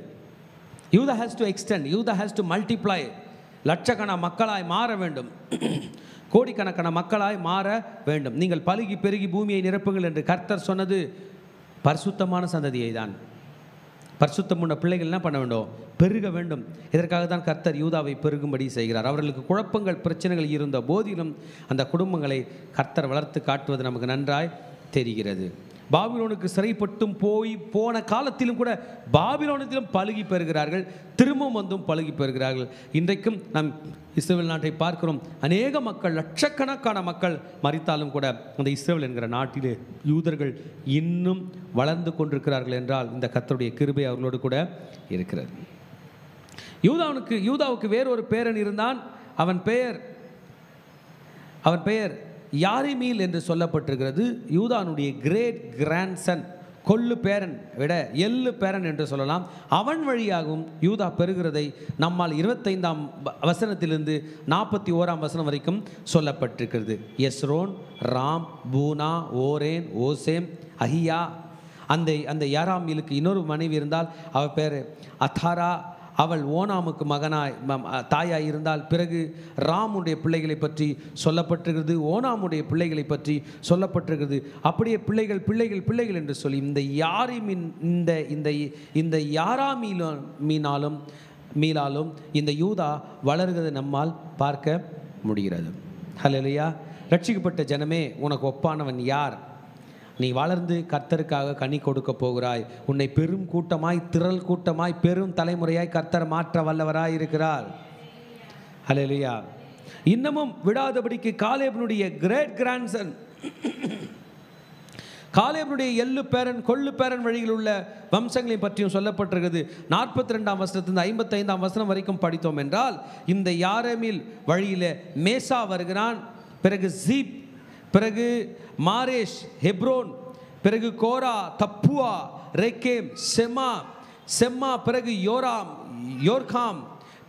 யூதா ஹேஸ் டு எக்ஸ்டெண்ட், யூதா ஹேஸ் டு மல்டிப்ளை. லட்சக்கணக்கான மக்களாய் மாற வேண்டும், கோடிக்கணக்கான மக்களாய் மாற வேண்டும். நீங்கள் பலுகி பெருகி பூமியை நிரப்புங்கள் என்று கர்த்தர் சொன்னது பரிசுத்தமான சந்ததியை தான். பரிசுத்தமுள்ள பிள்ளைகள் என்ன பண்ண வேண்டும்? பெருக வேண்டும். இதற்காக தான் கர்த்தர் யூதாவை பெருகும்படி செய்கிறார். அவர்களுக்கு குழப்பங்கள், பிரச்சனைகள் இருந்த போதிலும் அந்த குடும்பங்களை கர்த்தர் வளர்த்து காட்டுவது நமக்கு நன்றாய் தெரிகிறது. பாபிலோனுக்கு சிறைப்பட்டும் போன காலத்திலும் கூட பாபிலோனத்திலும் பலுகி பெறுகிறார்கள், திரும்பவும் வந்தும் பலுகி பெறுகிறார்கள். இன்றைக்கும் நம் இஸ்ரவேல் நாட்டை பார்க்கிறோம். அநேக மக்கள், லட்சக்கணக்கான மக்கள் மரித்தாலும் கூட அந்த இஸ்ரவேல் என்கிற நாட்டிலே யூதர்கள் இன்னும் வளர்ந்து கொண்டிருக்கிறார்கள் என்றால் இந்த கர்த்தருடைய கிருபை அவர்களோடு கூட இருக்கிறது. யூதாவுக்கு வேறொரு பேரன் இருந்தான். அவன் பெயர் யாரிமீல் என்று சொல்லப்பட்டிருக்கிறது. யூதானுடைய கிரேட் கிராண்ட்சன், கொள்ளு பேரன் விட எள்ளு பேரன் என்று சொல்லலாம். அவன் வழியாகவும் யூதா பெறுகிறதை நம்மால் 25ஆம் வசனத்திலிருந்து 41ஆம் வசனம் வரைக்கும் சொல்லப்பட்டிருக்கிறது. எஸ்ரோன், ராம், பூனா, ஓரேன், ஓசேம், அஹியா. அந்த யாராமீலுக்கு இன்னொரு மனைவி இருந்தால் அவள் பேர் அத்தாரா. அவள் ஓனாமுக்கு தாயாய் இருந்தால். பிறகு ராமுடைய பிள்ளைகளை பற்றி சொல்லப்பட்டிருக்கிறது, ஓனாமுடைய பிள்ளைகளை பற்றி சொல்லப்பட்டிருக்கிறது. அப்படியே பிள்ளைகள் என்று சொல்லி இந்த யாராமீனாலும் இந்த யூதா வளர்கிறதை நம்மால் பார்க்க முடிகிறது. ஹல்லேலூயா. ரட்சிக்கப்பட்ட ஜனமே, உனக்கு ஒப்பானவன் யார்? நீ வளர்ந்து கர்த்தருக்காக கனி கொடுக்க போகிறாய். உன்னை பெரும் கூட்டமாய், திரள் கூட்டமாய், பெரும் தலைமுறையாய் கர்த்தர் மாற்ற வல்லவராய் இருக்கிறார். ஹல்லேலூயா. இன்னமும் விடாதபடிக்கு காலேபனுடைய கிரேட் கிராண்ட்சன், காலேபனுடைய எள்ளு பேரன், கொள்ளு பேரன் வழியில் உள்ள வம்சங்களை பற்றியும் சொல்லப்பட்டிருக்கிறது. 42ஆம் வசனத்திலிருந்து 55ஆம் வசனம் வரைக்கும் படித்தோம் என்றால் இந்த யாரேமில் வழியில் மேசா வருகிறான். பிறகு ஜீப், பிறகு மாரேஷ், ஹெப்ரோன், பிறகு கோரா, தப்புவா, ரெக்கேம், செம்மா, பிறகு யோர்காம்,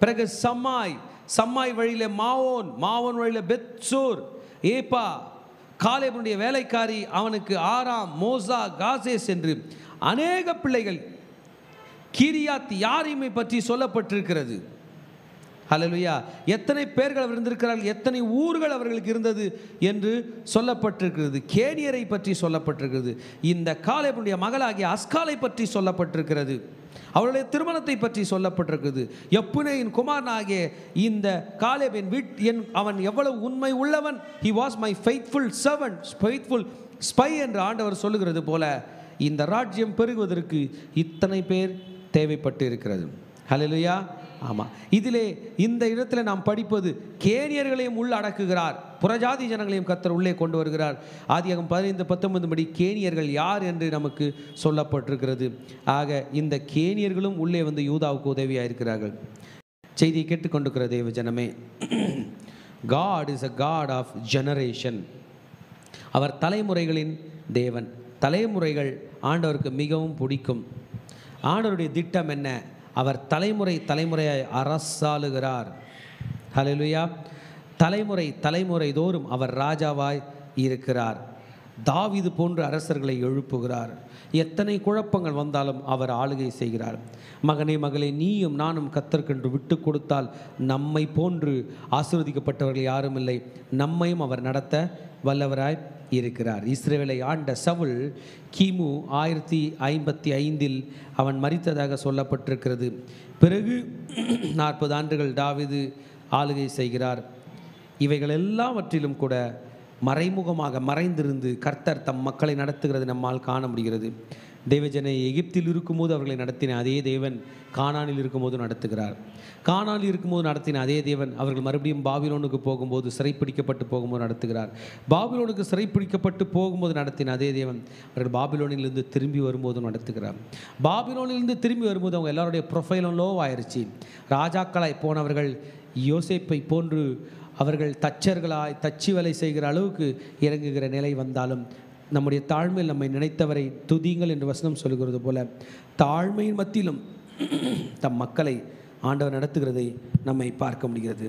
பிறகு சம்மாய் வழியில மாவோன் வழியில பெத்சூர், ஏப்பா. காலேபனுடைய வேலைக்காரி அவனுக்கு ஆராம், மோசா, காசேஸ் என்று அநேக பிள்ளைகள். கிரியாத் யாரீமை பற்றி சொல்லப்பட்டிருக்கிறது. ஹல்லேலூயா. எத்தனை பேர்கள் அவர் இருந்திருக்கிறார்கள், எத்தனை ஊர்கள் அவர்களுக்கு இருந்தது என்று சொல்லப்பட்டிருக்கிறது. கேனியரை பற்றி சொல்லப்பட்டிருக்கிறது. இந்த காலேபனுடைய மகளாகிய அஸ்காலை பற்றி சொல்லப்பட்டிருக்கிறது. அவருடைய திருமணத்தை பற்றி சொல்லப்பட்டிருக்கிறது. யெப்புன்னேயின் குமாரனாகிய இந்த காலேபின் அவன் எவ்வளவு உண்மை உள்ளவன். he was my faithful servant, faithful spy என்று ஆண்டவர் சொல்லுகிறது போல இந்த ராஜ்யம் பெருகுவதற்கு இத்தனை பேர் தேவைப்பட்டு இருக்கிறது. ஹல்லேலூயா. ஆமாம். இந்த இடத்துல நாம் படிப்பது கேனியர்களையும் உள்ள அடக்குகிறார், புறஜாதி ஜனங்களையும் கர்த்தர் உள்ளே கொண்டு வருகிறார். ஆதியாகமம் 15:19 படி கேனியர்கள் யார் என்று நமக்கு சொல்லப்பட்டிருக்கிறது. ஆக இந்த கேனியர்களும் உள்ளே வந்து யூதாவுக்கு உதவியாக இருக்கிறார்கள். செய்தியை கேட்டுக்கொண்டிருக்கிற தேவ ஜனமே, God is a God of generation. அவர் தலைமுறைகளின் தேவன். தலைமுறைகள் ஆண்டவருக்கு மிகவும் பிடிக்கும். ஆண்டவருடைய திட்டம் என்ன? அவர் தலைமுறையாய் அரசாளுகிறார். ஹல்லேலூயா. தலைமுறை தோறும் அவர் ராஜாவாய் இருக்கிறார். தாவீது போன்ற அரசர்களை எழுப்புகிறார். எத்தனை குழப்பங்கள் வந்தாலும் அவர் ஆளுகை செய்கிறார். மகனே மகளே, நீயும் நானும் கர்த்தருக்கென்று விட்டு கொடுத்தால் நம்மை போன்று ஆசீர்வதிக்கப்பட்டவர்கள் யாரும் இல்லை. நம்மையும் அவர் நடத்த வல்லவராய் இருக்கிறார். இஸ்ரவேலை ஆண்ட சவுல் கிமு 1055 அவன் மரித்ததாக சொல்லப்பட்டிருக்கிறது. பிறகு 40 ஆண்டுகள் தாவீது ஆளுகை செய்கிறார். இவைகள் எல்லாவற்றிலும் கூட மறைமுகமாக மறைந்திருந்து கர்த்தர் தம் மக்களை நடத்துகிறது நம்மால் காண முடிகிறது. தேவஜனை எகிப்தில் இருக்கும்போது அவர்களை நடத்தின அதே தேவன் கானானில் இருக்கும்போது நடத்துகிறார். கானானில் இருக்கும்போது நடத்தின அதே தேவன் அவர்கள் மறுபடியும் பாபிலோனுக்கு போகும்போது, சிறைப்பிடிக்கப்பட்டு போகும்போது நடத்துகிறார். பாபிலோனுக்கு சிறைப்பிடிக்கப்பட்டு போகும்போது நடத்தின அதே தேவன் அவர்கள் பாபிலோனிலிருந்து திரும்பி வரும்போது நடத்துகிறார். பாபிலோனிலிருந்து திரும்பி வரும்போது அவங்க எல்லாருடைய ப்ரொஃபைலும் லோ ஆயிடுச்சு. ராஜாக்களாய் போனவர்கள் யோசேப்பை போன்று அவர்கள் தச்சர்களாய் தச்சு வேலை செய்கிற அளவுக்கு இறங்குகிற நிலை வந்தாலும் நம்முடைய தாழ்மையில் நம்மை நினைத்தவரை துதியுங்கள் என்று வசனம் சொல்கிறது போல தாழ்மையின் மத்தியிலும் தம் மக்களை ஆண்டவர் நடத்துகிறதை நம்மை பார்க்க முடிகிறது.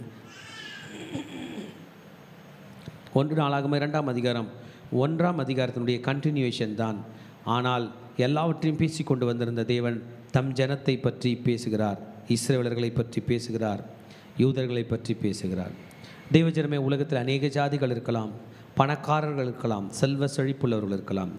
1 நாளாகமம் 2ஆம் அதிகாரம் 1ஆம் அதிகாரத்தினுடைய கண்டினியூவேஷன் தான். ஆனால் எல்லாவற்றையும் பேசி கொண்டு வந்திருந்த தேவன் தம் ஜனத்தை பற்றி பேசுகிறார், இஸ்ரவேலர்களை பற்றி பேசுகிறார், யூதர்களை பற்றி பேசுகிறார். தேவஜனமே, உலகத்தில் அநேக ஜாதிகள் இருக்கலாம், பணக்காரர்கள் இருக்கலாம், செல்வ செழிப்புள்ளவர்கள் இருக்கலாம்.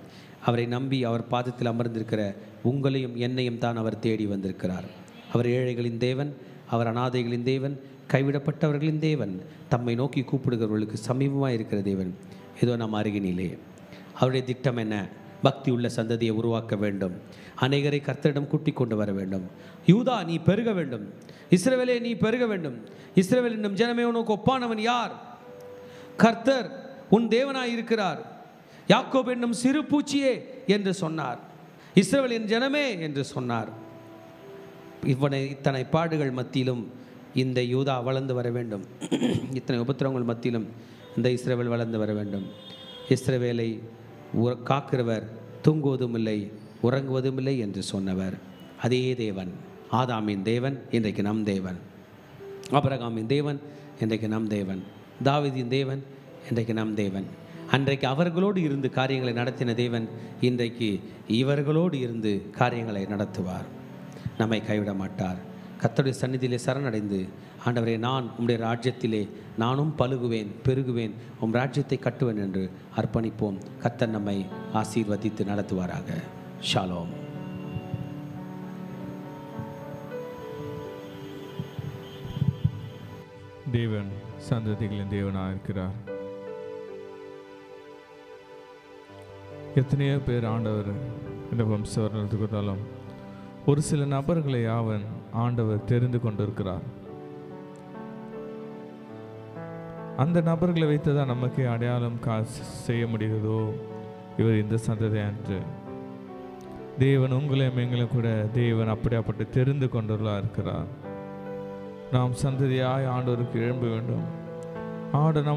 அவரை நம்பி அவர் பாதத்தில் அமர்ந்திருக்கிற உங்களையும் என்னையும் தான் அவர் தேடி வந்திருக்கிறார். அவர் ஏழைகளின் தேவன், அவர் அனாதைகளின் தேவன், கைவிடப்பட்டவர்களின் தேவன், தம்மை நோக்கி கூப்பிடுகிறவர்களுக்கு சமீபமாக இருக்கிற தேவன். ஏதோ நம் அருகினிலே. அவருடைய திட்டம் என்ன? பக்தி உள்ள சந்ததியை உருவாக்க வேண்டும், அநேகரை கர்த்தரிடம் கூட்டி கொண்டு வர வேண்டும். யூதா, நீ பெருக வேண்டும், இஸ்ரவேலே நீ பெருக வேண்டும். இஸ்ரவேல் என்னும் ஜனமே, உனக்கு ஒப்பானவன் யார்? கர்த்தர் உன் தேவனாய் இருக்கிறார். யாக்கோப் என்னும் சிறு பூச்சியே என்று சொன்னார், இஸ்ரவேல் என் ஜனமே என்று சொன்னார். இத்தனை பாடுகள் மத்தியிலும் இந்த யூதா வளர்ந்து வர வேண்டும். இத்தனை உபத்திரவங்கள் மத்தியிலும் இந்த இஸ்ரவேல் வளர்ந்து வர வேண்டும். இஸ்ரவேலை காக்கிறவர் தூங்குவதும் இல்லை உறங்குவதும் இல்லை என்று சொன்னவர் அதே தேவன். ஆதாமின் தேவன் இன்றைக்கு நம் தேவன், ஆபிரகாமின் தேவன் இன்றைக்கு நம் தேவன், தாவீதின் தேவன் இன்றைக்கு நம் தேவன். அன்றைக்கு அவர்களோடு இருந்து காரியங்களை நடத்தின தேவன் இன்றைக்கு இவர்களோடு இருந்து காரியங்களை நடத்துவார். நம்மை கைவிட மாட்டார். கர்த்தருடைய சந்நிதியிலே சரணடைந்து, ஆண்டவரே, நான் உம்முடைய ராஜ்யத்திலே நானும் பலுகுவேன், பெருகுவேன், உம் ராஜ்யத்தை கட்டுவேன் என்று அர்ப்பணிப்போம். கர்த்தர் நம்மை ஆசீர்வதித்து நடத்துவாராக. ஷாலோம். தேவன் சந்ததிகளின் தேவனாக இருக்கிறார். எத்தனையோ பேர் ஆண்டவர் இந்த வம்சவர்ணத்துக்குத்தாலும் ஒரு சில நபர்களை அவன் ஆண்டவர் தெரிந்து கொண்டிருக்கிறார். அந்த நபர்களை வைத்துதான் நமக்கு அடையாளம் செய்ய முடிகிறதோ இவர் இந்த சந்ததி என்று. தேவன் உங்களையும் எங்களையும் கூட தேவன் அப்படியாப்பட்டு தெரிந்து கொண்டுள்ளா இருக்கிறார். நாம் சந்ததியாய் ஆண்டவருக்கு எழும்ப வேண்டும். ஆண்டவர்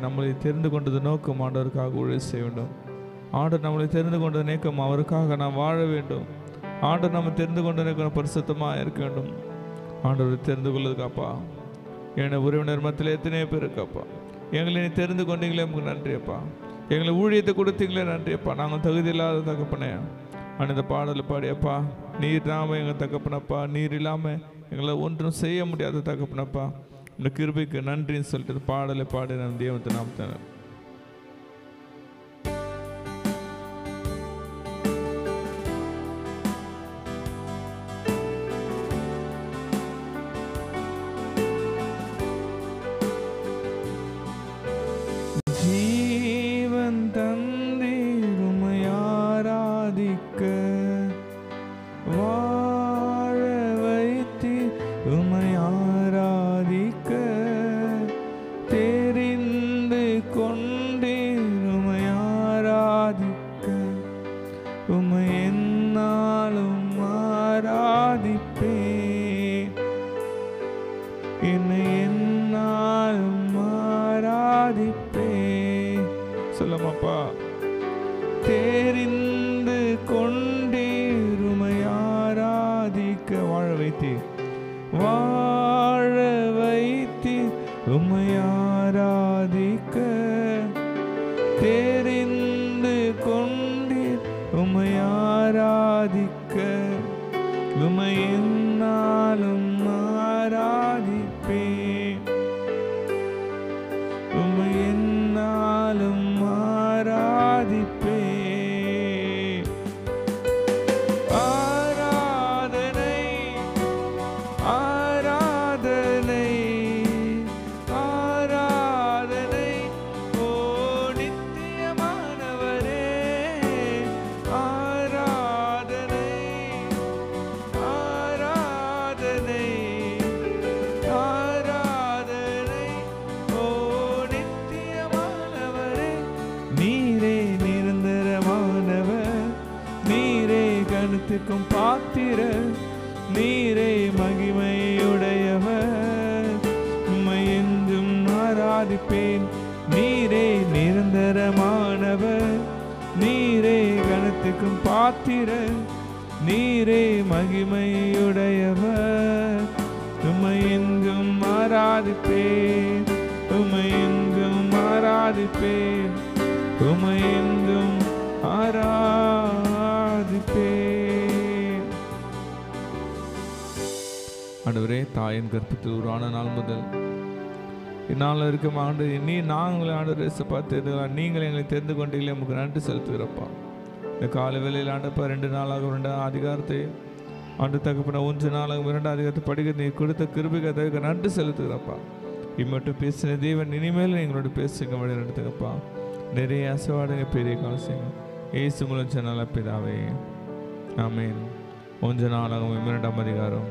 நம்மளை தெரிந்து கொண்டது நோக்கம் ஆண்டவருக்காக ஊழியம் செய்ய வேண்டும். ஆண்டவர் நம்மளை தெரிந்து கொண்டது நோக்கம் அவருக்காக நாம் வாழ வேண்டும். ஆண்டவர் நம்ம தெரிந்து கொண்ட பரிசுத்தமாக இருக்க வேண்டும். ஆண்டவரை தெரிந்து கொள்ளுதுக்காப்பா. என உறவினர் மத்தியில் எத்தனையோ பேர் இருக்காப்பா. எங்களை நீ தெரிந்து கொண்டீங்களே, நமக்கு நன்றியப்பா. எங்களை ஊழியத்தை கொடுத்தீங்களே, நன்றியப்பா. நாங்கள் தகுதி இல்லாத தகப்பனே, ஆனால் இந்த பாடலை பாடியப்பா, நீர் இல்லாமல் எங்கள் தகப்பனப்பா, நீர் இல்லாமல் எங்களை ஒன்றும் செய்ய முடியாத தகப்பனப்பா, இந்த கிருபைக்கு நன்றின்னு சொல்லிட்டு பாடலை பாடி நான் தேவத்தை நாமத்தினர். சொல்லமாப்பா. தெரிந்து கொண்டீர் உம்மை ஆராதிக்க, வாழ வைத்தீர், வாழ வைத்தீர் உம்மை ஆராதிக்க. தெரிந்து கொண்டீர் உம்மை ஆராதிக்க, உம்மை என்னாலும் ஆராதிப்பேன், உம்மை என்னாலும் ஆராதிப்பேன். ஆராதனை ஆராதனை ஆராதனை ஓ நித்தியமானவரே. ஆராதனை ஆராதனை ஆராதனை ஆராதிப்பேன். நீரே நிரந்தரமானவர், நீரே கனத்துக்கும் பாத்திரர், நீரே மகிமையுடையவர். உம்மை எங்கும் ஆராதிப்பேன், உம்மை எங்கும் ஆராதிப்பேன், உம்மை எங்கும் ஆராதிப்பேன். ஆண்டவரே, தாயின் கர்ப்பத்தில் உருவான நாள் முதல் இந்நாளில் இருக்கும் ஆண்டு நாங்கள் ஆண்டவரே பார்த்து நீங்கள் எங்களை தெரிந்து கொண்டீங்களே, உங்களுக்கு நன்றி செலுத்துகிறப்பா. இந்த காலை வேளையில் ஆண்டப்பா 2 நாளாக 2 அதிகாரத்தை ஆண்டு தகப்பன 1 நாளாக 2 அதிகாரத்தை படிக்க நீ கொடுத்த கிருபைக்கு நன்றி செலுத்துகிறப்பா. இம்மட்டும் பேசின தேவன் இனிமேல் எங்களோட பேசுங்க, வழி நடத்துங்கப்பா. நிறைய அசைவாடுங்க, பெரிய காலம் செய்யுங்க. ஏசு மூலம் சொன்னால பிதாவே, ஆமேன். 1 நாளாகவும் 2 அதிகாரம்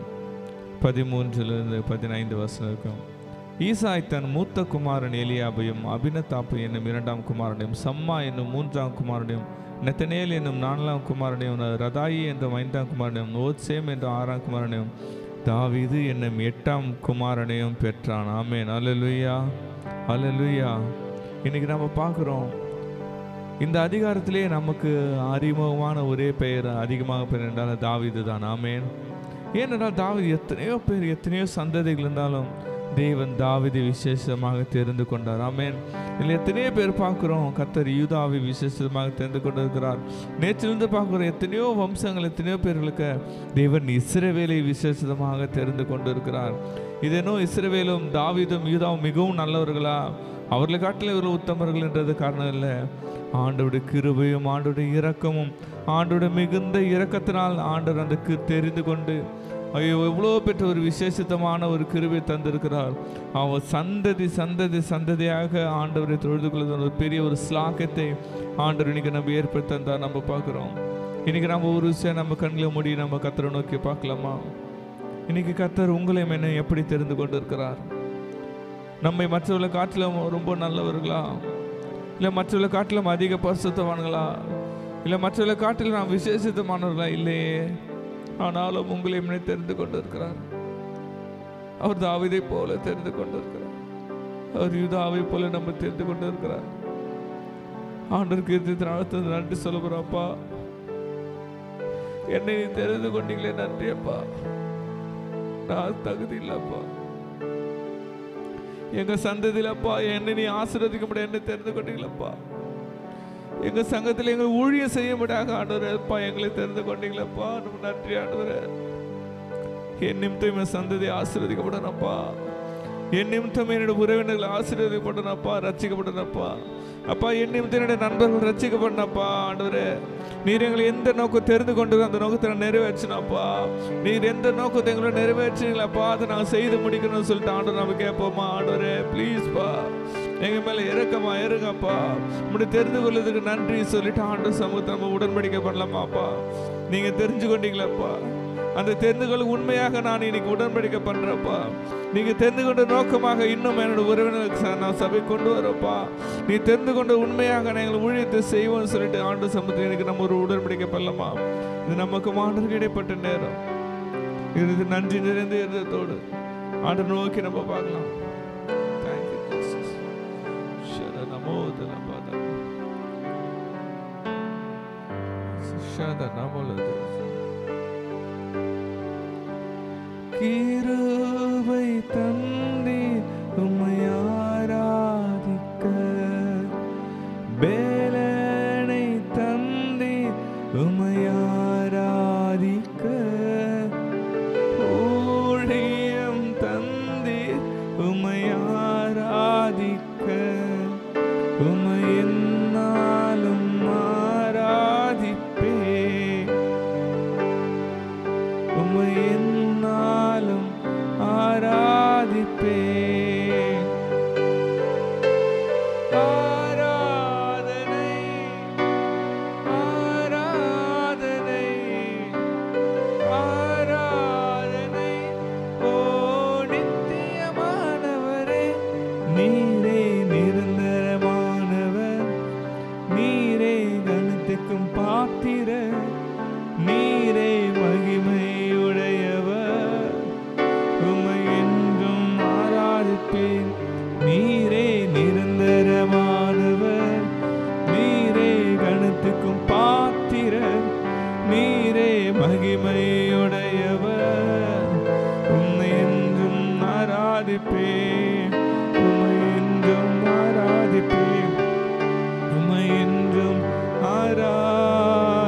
13 15 வசனம் இருக்கும். ஈசாய் தன் மூத்த குமாரன் எலியாபையும் அபினதாப்பு என்னும் 2ஆம் குமாரனையும் சம்மா என்னும் 3ஆம் குமாரனையும் நெத்தனேல் என்னும் 4ஆம் குமாரனையும் ரதாயி என்றும் 5ஆம் குமாரனையும் ஓத்சேம் என்றும் 6ஆம் குமாரனையும் தாவீது என்னும் 8ஆம் குமாரனையும் பெற்றான். ஆமேன். அல்லேலூயா, அல்லேலூயா. இன்னைக்கு நம்ம பார்க்குறோம், இந்த அதிகாரத்திலே நமக்கு அறிமுகமான ஒரே பெயர், அதிகமாக பெயர் என்றால் தாவீது தான். ஆமேன். ஏனென்றால் தாவீது எத்தனையோ பேர், எத்தனையோ சந்ததிகள் இருந்தாலும் தேவன் தாவீதை விசேஷமாக தெரிந்து கொண்டார். ஆமேன். இதில் எத்தனையோ பேர் பார்க்குறோம், கர்த்தர் யூதாவை விசேஷமாக தெரிந்து கொண்டிருக்கிறார். நேற்றிலிருந்து பார்க்குறோம், எத்தனையோ வம்சங்கள், எத்தனையோ பேர்களுக்கு தேவன் இஸ்ரவேலை விசேஷமாக தெரிந்து கொண்டிருக்கிறார். இதேனோ இஸ்ரவேலும் தாவீதும் யூதாவும் மிகவும் நல்லவர்களா, அவர்களை காட்டில் இவர்கள் உத்தமர்கள் என்றது காரணம் இல்லை. ஆண்டவருடைய கிருபையும் ஆண்டவருடைய இரக்கமும் ஆண்டவருடைய மிகுந்த இரக்கத்தினால் ஆண்டவர் அந்த தெரிந்து கொண்டு ஐயோ எவ்வளோ பெற்ற ஒரு விசேஷித்தமான ஒரு கிருபை தந்திருக்கிறார். அவர் சந்ததி சந்ததி சந்ததியாக ஆண்டவரை தொழுது கொள்ளுகிற ஒரு பெரிய ஒரு ஸ்லாக்கத்தை ஆண்டவர் இன்னைக்கு நம்ம ஏற்படுத்தி தந்தார். நம்ம பார்க்குறோம். இன்னைக்கு நம்ம ஒரு விஷயம் நம்ம கண்களை மூடி நம்ம கர்த்தரை நோக்கி பார்க்கலாமா? இன்னைக்கு கர்த்தர் உங்களையும் என்ன எப்படி தெரிந்து கொண்டு இருக்கிறார்? நம்மை மற்றவர்களை காட்டிலும் ரொம்ப நல்லவர்களா, இல்லை மற்றவர்களை காட்டிலும் அதிக பரிசுத்தவான்களா, இல்லை மற்றவர்களை காட்டிலும் நாம் விசேஷித்தமானவர்களா? இல்லையே. ஆனாலும் உங்களை தெரிந்து கொண்டு இருக்கிறார். அவர் தாவீதை போல தெரிந்து கொண்டு இருக்கிறார். அவர் யூதாவை போல நம்ம தெரிந்து கொண்டு இருக்கிறார். ஆண்டவருக்கு நன்றி சொல்லுறப்பா. என்னை நீ தெரிந்து கொண்டீங்களே, நன்றி அப்பா. நான் தகுதி இல்லப்பா, எங்க சந்ததியில் அப்பா என்னை நீ ஆசீர்வதிக்க முடியாது, என்னை தெரிந்து கொண்டீங்களப்பா. எங்க சங்கத்தில் எங்கள் ஊழியம் செய்ய முடியாத ஆண்டவரப்பா எங்களை தெரிந்து கொண்டீங்களப்பா. நம்ம நன்றி ஆண்டவரே. என் நிமித்தம் என் சந்ததி ஆசீர்வதிக்கப்படனப்பா, என் நிமித்தம் என்னோட உறவினர்கள் ஆசீர்வதிக்கப்படனப்பா, ரட்சிக்கப்படனப்பா. அப்பா என் நிமித்தம் என்னுடைய நண்பர்கள் ரட்சிக்கப்படனப்பா. ஆண்டவரே, நீர் எங்களை எந்த நோக்கம் தெரிந்து கொண்டு அந்த நோக்கத்தை நிறைவேற்றினப்பா. நீர் எந்த நோக்கத்தை எங்களை நிறைவேற்றினீங்களப்பா, அதை நாங்கள் செய்து முடிக்கணும்னு சொல்லிட்டு ஆண்டவர் நம்ம கேட்போமா? ஆண்டவரே ப்ளீஸ்ப்பா, எங்க மேல இறக்கமா இருங்கப்பா. உங்களை தெரிந்து கொள்வதற்கு நன்றி சொல்லிட்டு ஆண்டவர் சமூகத்தை நம்ம உடன்படிக்கை பண்ணலாமாப்பா. நீங்க தெரிஞ்சு கொண்டீங்களப்பா, அந்த தெரிந்து கொள்ள உண்மையாக நான் இன்னைக்கு உடன்படிக்கை பண்றப்பா. நீங்க தெரிந்து கொண்ட நோக்கமாக இன்னும் என்னோட உறவினருக்கு நான் சபை கொண்டு வரப்பா. நீ தெரிந்து கொண்ட உண்மையாக நாங்கள் ஊழியத்தை செய்வோம்னு சொல்லிட்டு ஆண்டவர் சமூகத்தை எனக்கு நம்ம ஒரு உடன்படிக்கை பண்ணலாமா? இது நமக்கு ஆண்டவருக்கு இடைப்பட்ட நேரம். இது நன்றி நிறைந்த இருதயத்தோடு ஆண்டவர் நோக்கி நம்ம பார்க்கலாம். கிருபை தந்தி உம்மை ஆராதிக்க, பேலனை தந்தி உம்மை ஆராதிக்க, ஊழியம் தந்தி உம்மை ஆராதிக்க, உம்மை என்னாலும் ஆராதிப்பே, உம்மை என்னாலும் ஆராதிப்பே. ஆராதனை ஆராதனை ஆராதனை ஓ நித்தியமானவரே, நீரே நிரந்தரமானவர், நீரே கனத்துக்கும் பாத்திரர், நீரே மகிமையுடையவர், உம்மை என்றும் ஆராதிப்பேன். ஆராதிப்பேன், உம்மை என்றும் ஆராதிப்பேன், உம்மை என்றும் ஆராதிப்பேன்.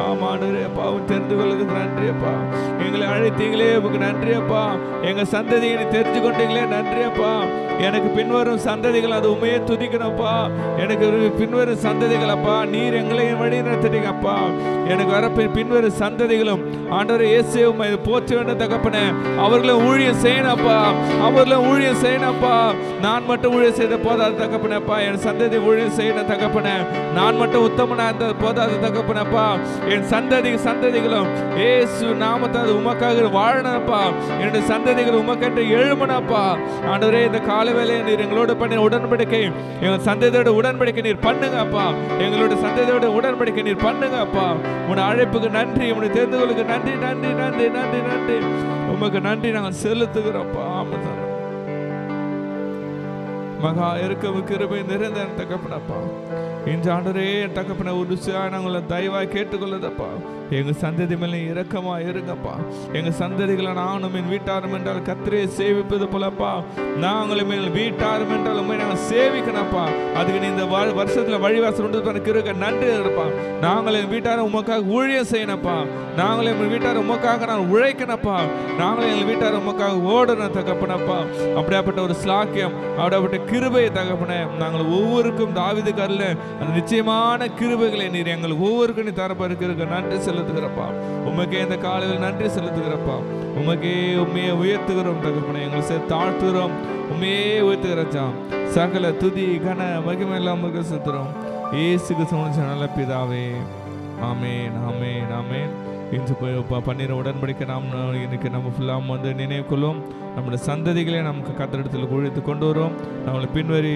ஆமாண்டவரே அப்பா, தெரிந்து கொள்வதற்கு நன்றி அப்பா. எங்களை அழைத்தீங்களே உமக்கு நன்றி அப்பா. எங்க சந்ததியை தெரிஞ்சு கொண்டீங்களே நன்றி அப்பா. எனக்கு பின்வரும் சந்ததிகள் அது உண்மையே துதிக்கணும்ப்பா. எனக்கு பின்வரும் சந்ததிகள் அப்பா, நீர் எங்களை வழி நடத்திட்டீங்க அப்பா. எனக்கு வர பின்வரும் சந்ததிகளும் ஆண்டவரே இயேசுவை உம்மை போற்ற வேண்டும் தகப்பனே. அவர்களும் ஊழியம் செய்யணும்ப்பா, அவர்களும் ஊழியம் செய்யணும்ப்பா. நான் மட்டும் ஊழியம் செய்த போதாது தகப்பனேப்பா. என் சந்ததி ஊழியம் செய்யணும் தகப்பனே. நான் மட்டும் உத்தமனா இருந்த போதாது தகப்பனேப்பா. என் சந்ததிகளும் இயேசு நாமத்தால் உமக்காக வாழணும்ப்பா. என்னுடைய சந்ததிகள் உமக்கென்று எழுமணும்ப்பா. ஆண்டவரே இந்த காலவேளை நீர் எங்களோட பண்ணி உடன்படிக்கை, எங்கள் சந்ததியோட உடன்படிக்கை நீர் பண்ணுங்க அப்பா. எங்களோட சந்ததியோட உடன்படிக்கை நீர் பண்ணுங்க அப்பா. உன்னுடைய அழைப்புக்கு நன்றி, உன்னுடைய தேர்ந்தவர்களுக்கு நன்றி நன்றி நன்றி நன்றி நன்றி. உமக்கு நன்றி நாங்கள் செலுத்துகிறோம்ப்பா. ஆமாம் மகா இருக்கும் கிருபை நிறைந்த தகப்பனப்பா. இன்று ஆண்டவரே தகப்பன ஒரு நாங்களை தயவாய் கேட்டுக்கொள்ளதப்பா. எங்க சந்ததி மேலே இரக்கமா இருங்கப்பா. எங்க சந்ததிகளை நானும் என் வீட்டாரும் என்றால் கர்த்தரை சேவிப்பது போலப்பா, நாங்களும் எங்கள் வீட்டாரும் என்றால் உண்மை நாங்கள் சேவிக்கணும்ப்பா. அதுக்கு நீ இந்த வருஷத்துல வழிவாசல் உண்டு இருக்க நன்றி இருப்பா. நாங்கள் என் வீட்டாரும் உமக்காக ஊழியம் செய்யணும்ப்பா. நாங்கள் எங்கள் வீட்டாரும் உமக்காக நான் உழைக்கணும்ப்பா. நாங்களும் எங்கள் வீட்டாரும் உமக்காக ஓடணும் தகப்பனப்பா. அப்படியாப்பட்ட ஒரு ஸ்லாக்கியம், அப்படியாப்பட்ட கிருபை தகப்பனே நாங்கள் ஒவ்வொருக்கும் தாவீது கல்ல அந்த நிச்சயமான கிருபைகளை நீர் எங்கள் ஒவ்வொருக்கும் நீ தரப்பருக்க நன்றி செலுத்துகிறப்பா. உமக்கே இந்த காலையில் நன்றி செலுத்துகிறப்பா. உமக்கே உண்மையை உயர்த்துகிறோம் தகப்பனே. எங்களை சேர்த்து தாழ்த்துகிறோம், உண்மையே உயர்த்துகிறோம். சகல துதி கன மகிமை எல்லாம் உமக்கு செலுத்துகிறோம். இயேசுக்கு சொன்ன நல்ல பிதாவே, ஆமேன் ஆமேன் ஆமேன். இன்று பண்ணின உடன்படிக்கை நாம் இன்னைக்கு நம்ம ஃபுல்லாக வந்து நினைவு கொள்வோம். நம்முடைய சந்ததிகளை நமக்கு கர்த்தரிடத்தில் குழித்து கொண்டு வரும். நம்மளை பின்வரி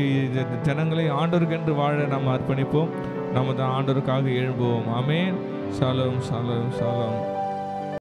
ஜனங்களை ஆண்டவருக்கு என்று வாழ நாம் அர்ப்பணிப்போம். நம்ம தான் ஆண்டவருக்காக எழும்புவோம். ஆமேன். ஷாலோம் ஷாலோம் ஷாலோம்.